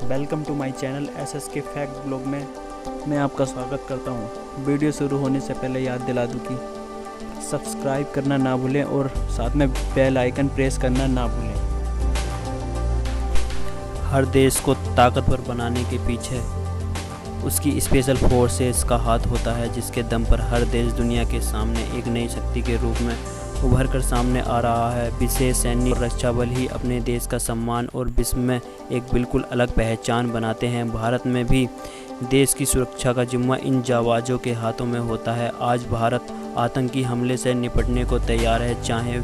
Welcome to my channel SSK fact blog में मैं आपका स्वागत करता हूं। वीडियो शुरू होने से पहले याद दिला दूं कि सब्सक्राइब करना ना भूलें और साथ में बेल आइकन प्रेस करना ना भूलें। हर देश को ताकतवर बनाने के पीछे उसकी स्पेशल फोर्सेस का हाथ होता है, जिसके दम पर हर देश दुनिया के सामने एक नई शक्ति के रूप में उभर कर सामने आ रहा है। विशेष सैन्य और रक्षा बल ही अपने देश का सम्मान और विश्व में एक बिल्कुल अलग पहचान बनाते हैं। भारत में भी देश की सुरक्षा का जिम्मा इन जाबाजों के हाथों में होता है। आज भारत आतंकी हमले से निपटने को तैयार है, चाहे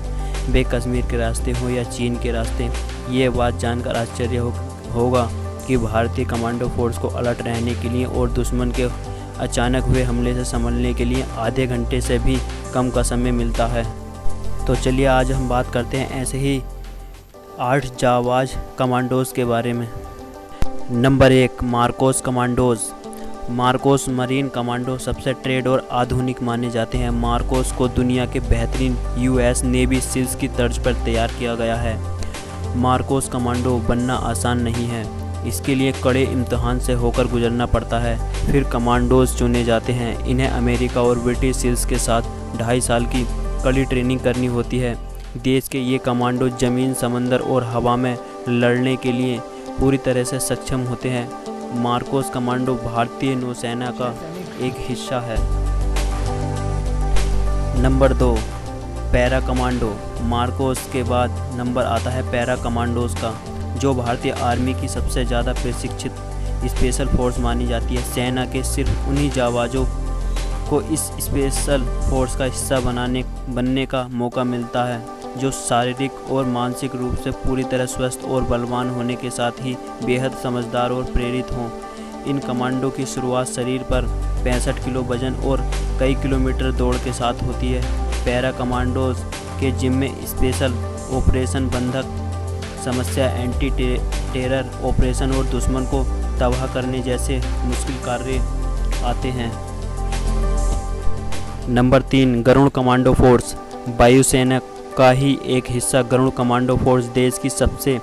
वे कश्मीर के रास्ते हो या चीन के रास्ते। ये बात जानकर आश्चर्य होगा कि भारतीय कमांडो फोर्स को अलर्ट रहने के लिए और दुश्मन के अचानक हुए हमले से संभलने के लिए आधे घंटे से भी कम का समय मिलता है। तो चलिए आज हम बात करते हैं ऐसे ही 8 जाबाज कमांडोज़ के बारे में। Number 1, Marcos commandos. Marcos marine commando सबसे ट्रेड और आधुनिक माने जाते हैं। मार्कोस को दुनिया के बेहतरीन US नेवी सील्स की तर्ज पर तैयार किया गया है। मार्कोस कमांडो बनना आसान नहीं है, इसके लिए कड़े इम्तहान से होकर गुजरना पड़ता है। फिर कमांडोज़ चुने जाते हैं। इन्हें अमेरिका और ब्रिटिश सील्स के साथ 2.5 साल की कड़ी ट्रेनिंग करनी होती है। देश के ये कमांडो ज़मीन, समंदर और हवा में लड़ने के लिए पूरी तरह से सक्षम होते हैं। मार्कोस कमांडो भारतीय नौसेना का एक हिस्सा है। Number 2, para commando. मार्कोस के बाद नंबर आता है पैरा कमांडोज़ का, जो भारतीय आर्मी की सबसे ज़्यादा प्रशिक्षित स्पेशल फोर्स मानी जाती है। सेना के सिर्फ उन्हीं जाबाजों को इस स्पेशल फोर्स का हिस्सा बनने का मौका मिलता है जो शारीरिक और मानसिक रूप से पूरी तरह स्वस्थ और बलवान होने के साथ ही बेहद समझदार और प्रेरित हों। इन कमांडो की शुरुआत शरीर पर 65 किलो वजन और कई किलोमीटर दौड़ के साथ होती है। पैरा कमांडोज के जिम्मे स्पेशल ऑपरेशन, बंधक समस्या, एंटी टेरर ऑपरेशन और दुश्मन को तबाह करने जैसे मुश्किल कार्य आते हैं। Number 3, Garud commando force. वायुसेना का ही एक हिस्सा गरुड़ कमांडो फोर्स देश की सबसे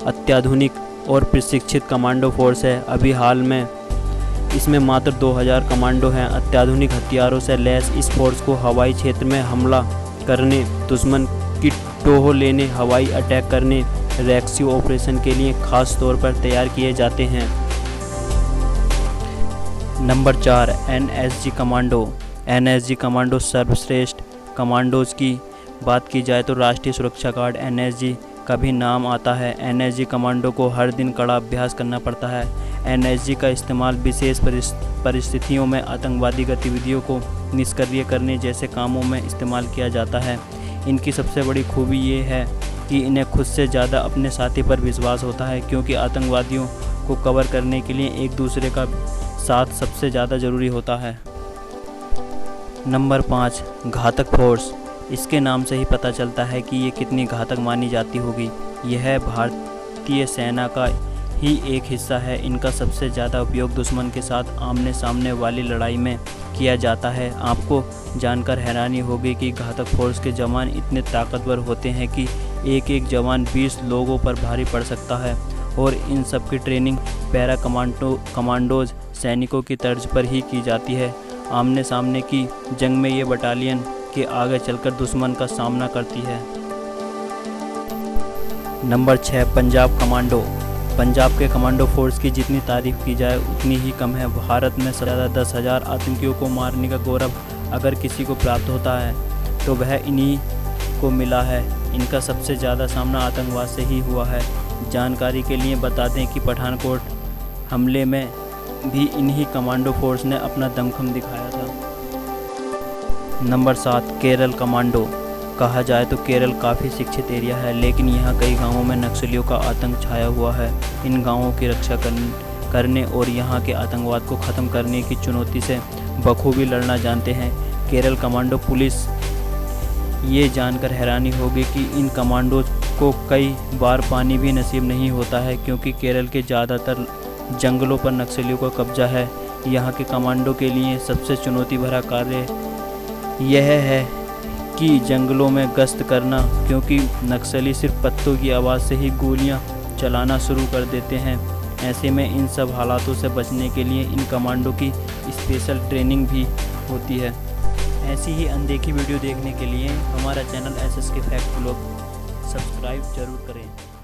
अत्याधुनिक और प्रशिक्षित कमांडो फोर्स है। अभी हाल में इसमें मात्र 2000 कमांडो हैं। अत्याधुनिक हथियारों से लैस इस फोर्स को हवाई क्षेत्र में हमला करने, दुश्मन की टोह लेने, हवाई अटैक करने, रेस्क्यू ऑपरेशन के लिए खास तौर पर तैयार किए जाते हैं। Number 4, NSG commando. NSG commando सर्वश्रेष्ठ कमांडोज की बात की जाए तो राष्ट्रीय सुरक्षा गार्ड NSG का भी नाम आता है। NSG कमांडो को हर दिन कड़ा अभ्यास करना पड़ता है। NSG का इस्तेमाल विशेष परिस्थितियों में आतंकवादी गतिविधियों को निष्क्रिय करने जैसे कामों में इस्तेमाल किया जाता है। इनकी सबसे बड़ी खूबी ये है कि इन्हें खुद से ज़्यादा अपने साथी पर विश्वास होता है, क्योंकि आतंकवादियों को कवर करने के लिए एक दूसरे का साथ सबसे ज़्यादा ज़रूरी होता है। नंबर 5, घातक फोर्स। इसके नाम से ही पता चलता है कि ये कितनी घातक मानी जाती होगी। यह भारतीय सेना का ही एक हिस्सा है। इनका सबसे ज़्यादा उपयोग दुश्मन के साथ आमने सामने वाली लड़ाई में किया जाता है। आपको जानकर हैरानी होगी कि घातक फोर्स के जवान इतने ताकतवर होते हैं कि एक एक जवान 20 लोगों पर भारी पड़ सकता है, और इन सब की ट्रेनिंग पैरा कमांडोज सैनिकों की तर्ज पर ही की जाती है। आमने सामने की जंग में ये बटालियन के आगे चलकर दुश्मन का सामना करती है। Number 6, Punjab commando. पंजाब के कमांडो फोर्स की जितनी तारीफ की जाए उतनी ही कम है। भारत में सबसे ज़्यादा 10,000 आतंकियों को मारने का गौरव अगर किसी को प्राप्त होता है तो वह इन्हीं को मिला है। इनका सबसे ज़्यादा सामना आतंकवाद से ही हुआ है। जानकारी के लिए बता दें कि पठानकोट हमले में भी इन्हीं कमांडो फोर्स ने अपना दमखम दिखाया था। Number 7, Kerala commando. कहा जाए तो केरल काफ़ी शिक्षित एरिया है, लेकिन यहाँ कई गांवों में नक्सलियों का आतंक छाया हुआ है। इन गांवों की रक्षा करने और यहाँ के आतंकवाद को ख़त्म करने की चुनौती से बखूबी लड़ना जानते हैं केरल कमांडो पुलिस। ये जानकर हैरानी होगी कि इन कमांडो को कई बार पानी भी नसीब नहीं होता है, क्योंकि केरल के ज़्यादातर जंगलों पर नक्सलियों का कब्जा है। यहाँ के कमांडो के लिए सबसे चुनौती भरा कार्य यह है कि जंगलों में गश्त करना, क्योंकि नक्सली सिर्फ पत्तों की आवाज़ से ही गोलियां चलाना शुरू कर देते हैं। ऐसे में इन सब हालातों से बचने के लिए इन कमांडो की स्पेशल ट्रेनिंग भी होती है। ऐसी ही अनदेखी वीडियो देखने के लिए हमारा channel SSK fact blog subscribe जरूर करें।